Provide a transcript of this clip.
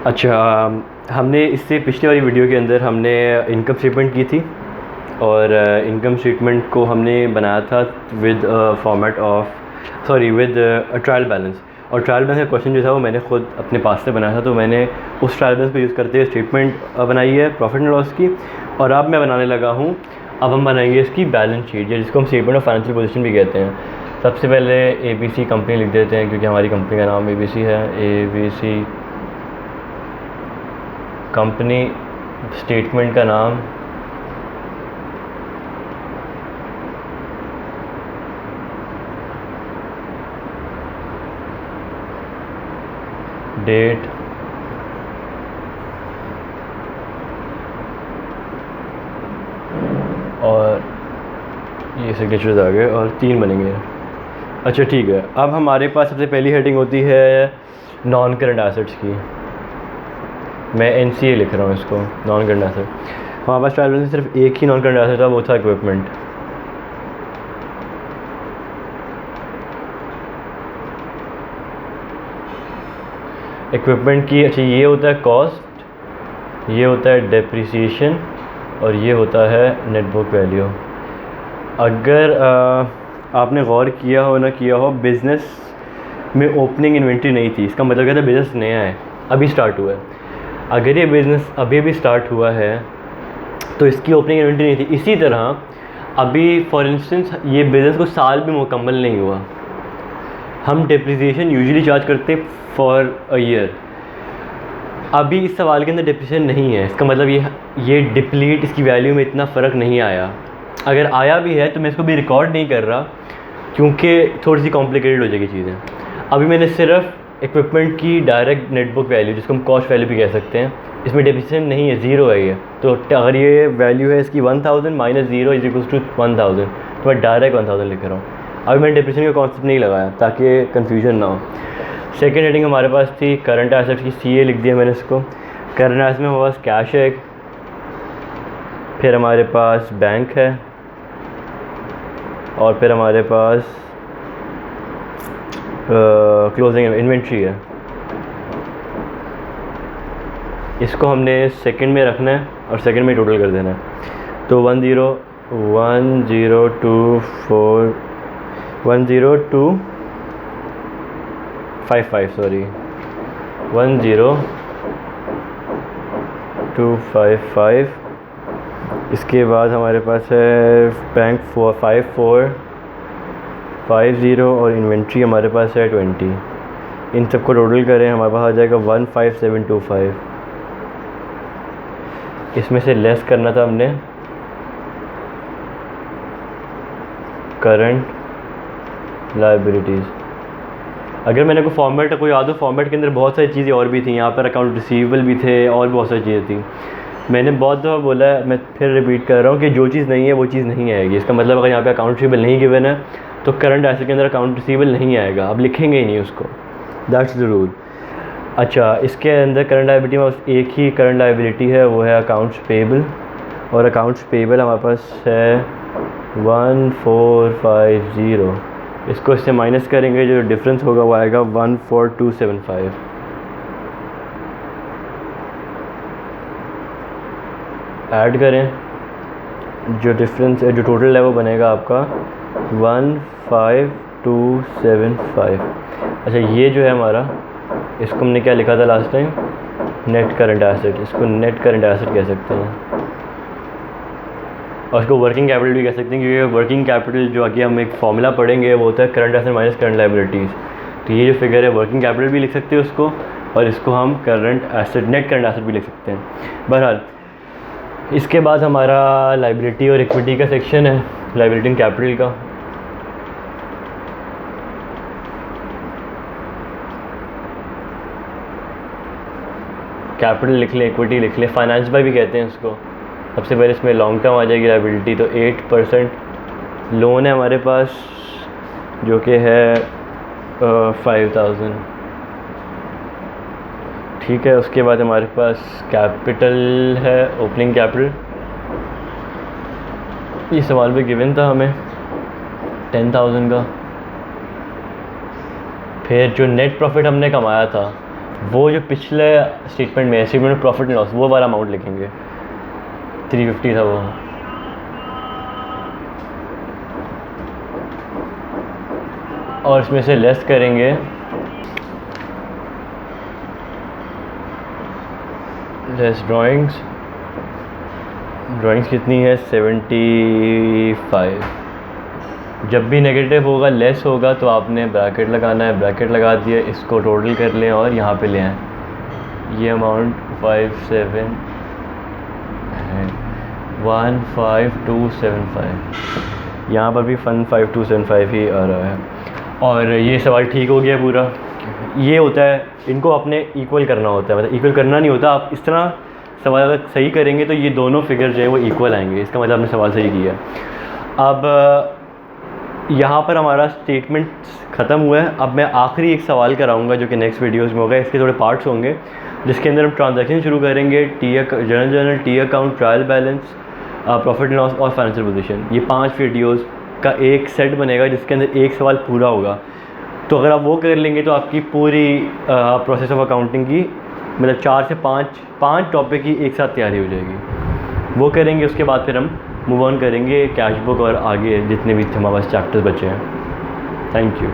अच्छा, हमने इससे पिछली वाली वीडियो के अंदर हमने इनकम स्टेटमेंट की थी और इनकम स्टेटमेंट को हमने बनाया था with format of with trial balance. और ट्रायल बैलेंस का क्वेश्चन जो था वो मैंने ख़ुद अपने पास से बनाया था, तो मैंने उस ट्रायल बैलेंस को यूज़ करते हुए स्टेटमेंट बनाई है प्रॉफिट एंड लॉस की। और अब मैं बनाने लगा हूँ, अब हम बनाएंगे इसकी बैलेंस शीट, या जिसको हम स्टेटमेंट ऑफ फाइनेंशियल पोजीशन भी कहते हैं। सबसे पहले ABC कंपनी लिख देते हैं, क्योंकि हमारी कंपनी का नाम ABC है। ABC कंपनी, स्टेटमेंट का नाम, डेट, और ये सिग्नेचर्स आ गए और 3 बनेंगे। अच्छा ठीक है, अब हमारे पास सबसे पहली हेडिंग होती है नॉन करंट एसेट्स की। मैं NCA लिख रहा हूँ इसको, नॉन करंट एसेट। हमारे पास ट्रायल बैलेंस में सिर्फ एक ही नॉन करंट एसेट था, वो था इक्विपमेंट। इक्विपमेंट की, अच्छा ये होता है कॉस्ट, ये होता है डेप्रिसिएशन, और ये होता है नेट बुक वैल्यू। अगर आपने गौर किया हो ना किया हो, बिज़नेस में ओपनिंग इन्वेंट्री नहीं थी, इसका मतलब क्या था, बिज़नेस नया है, अभी स्टार्ट हुआ है। अगर ये बिज़नेस अभी भी स्टार्ट हुआ है तो इसकी ओपनिंग इन्वेंट्री नहीं थी। इसी तरह अभी फॉर इंस्टेंस ये बिज़नेस को साल भी मुकम्मल नहीं हुआ, हम डेप्रिसिएशन यूजुअली चार्ज करते हैं फॉर अ ईयर। अभी इस सवाल के अंदर डेप्रिसिएशन नहीं है, इसका मतलब ये डिप्लीट, इसकी वैल्यू में इतना फ़र्क नहीं आया। अगर आया भी है तो मैं इसको भी रिकॉर्ड नहीं कर रहा, क्योंकि थोड़ी सी कॉम्प्लिकेटेड हो जाएगी चीज़ें। अभी मैंने सिर्फ इक्विपमेंट की डायरेक्ट नेट बुक वैल्यू, जिसको हम कॉस्ट वैल्यू भी कह सकते हैं, इसमें डेप्रिसिएशन नहीं है, ज़ीरो है ये। तो अगर ये वैल्यू है इसकी 1000 minus zero is equals to 1000, तो मैं डायरेक्ट 1000 लिख रहा हूँ। अभी मैंने डेप्रिसिएशन का कॉन्सेप्ट नहीं लगाया ताकि कन्फ्यूजन ना हो। सेकेंड हेडिंग हमारे पास थी करंट एसेट्स की, CA लिख दिया मैंने इसको। करंट एसेट्स में हमारे पास कैश है, फिर हमारे पास बैंक है, और फिर हमारे पास क्लोजिंग इन्वेंट्री है। इसको हमने सेकंड में रखना है और सेकंड में टोटल कर देना है। तो 10255 इसके बाद हमारे पास है बैंक 5450 और इन्वेंट्री हमारे पास है 20। इन सबको टोटल करें, हमारे पास आ जाएगा 15725। इसमें से लेस करना था हमने करंट लायबिलिटीज़। अगर मैंने कोई फॉर्मेट को याद हो, फॉर्मेट के अंदर बहुत सारी चीज़ें और भी थी, यहाँ पर अकाउंट रिसीवेबल भी थे और बहुत सारी चीज़ें थी। मैंने बहुत दफ़ा बोला है, मैं फिर रिपीट कर रहा हूँ कि जो चीज़ नहीं है वो चीज़ नहीं आएगी। इसका मतलब अगर यहाँ पे अकाउंट रिसीवेबल नहीं गिवन है तो करंट एसेट के अंदर अकाउंट रिसीवेबल नहीं आएगा, अब लिखेंगे ही नहीं उसको, दैट्स द रूल। अच्छा, इसके अंदर करंट लायबिलिटी में बस एक ही करंट लायबिलिटी है, वो है अकाउंट्स पेबल, और अकाउंट्स पेबल हमारे पास है 1450। इसको इससे माइनस करेंगे, जो डिफरेंस होगा वो आएगा 14275। ऐड करें, जो डिफरेंस जो टोटल है वो बनेगा आपका 15275। अच्छा, ये जो है हमारा, इसको हमने क्या लिखा था last time, net current asset. इसको नेट करंट एसेट कह सकते हैं, और इसको वर्किंग कैपिटल भी कह सकते हैं, क्योंकि वर्किंग कैपिटल जो आगे हम एक फॉर्मूला पढ़ेंगे वो होता है current asset minus current liabilities. तो ये जो फिगर है वर्किंग कैपिटल भी लिख सकते हैं उसको, और इसको हम current asset, net current asset भी लिख सकते हैं। बहरहाल, इसके बाद हमारा लायबिलिटी और इक्विटी का सेक्शन है, लायबिलिटी एंड कैपिटल का। कैपिटल लिख लें, इक्विटी लिख लें, फाइनेंस बाय भी कहते हैं उसको। सबसे पहले इसमें लॉन्ग टर्म आ जाएगी लायबिलिटी, तो 8% लोन है हमारे पास, जो कि है 5000। ठीक है, उसके बाद हमारे पास कैपिटल है, ओपनिंग कैपिटल, ये सवाल पे गिवन था हमें 10,000 का। फिर जो नेट प्रॉफिट हमने कमाया था वो जो पिछले स्टेटमेंट में statement of profit and loss वो वाला अमाउंट लिखेंगे, 350 था वो। और इसमें से लेस करेंगे लेस ड्राइंग्स कितनी है 75। जब भी नेगेटिव होगा लेस होगा तो आपने ब्रैकेट लगाना है, ब्रैकेट लगा दिया, इसको टोटल कर लें और यहाँ पे ले आएँ। ये अमाउंट 57 है 15275, यहाँ पर भी 15275 ही आ रहा है। और ये सवाल ठीक हो गया पूरा। ये होता है, इनको आपने इक्वल करना होता है, मतलब इक्वल करना नहीं होता, आप इस तरह सवाल अगर सही करेंगे तो ये दोनों फिगर जो है वो इक्वल आएंगे, इसका मतलब आपने सवाल सही किया। अब यहाँ पर हमारा स्टेटमेंट ख़त्म हुआ है। अब मैं आखिरी एक सवाल कराऊंगा जो कि नेक्स्ट वीडियोस में होगा, इसके थोड़े पार्ट्स होंगे जिसके अंदर हम ट्रांजैक्शन शुरू करेंगे, general T account, trial balance, profit and loss और फाइनेंशियल पोजीशन। ये 5 वीडियोस का एक सेट बनेगा जिसके अंदर एक सवाल पूरा होगा। तो अगर आप वो कर लेंगे तो आपकी पूरी प्रोसेस ऑफ अकाउंटिंग की मतलब 4 से 5 टॉपिक की एक साथ तैयारी हो जाएगी। वो करेंगे, उसके बाद फिर हम मूव ऑन करेंगे कैश बुक और आगे जितने भी हमारे पास चैप्टर्स बचे हैं। Thank you.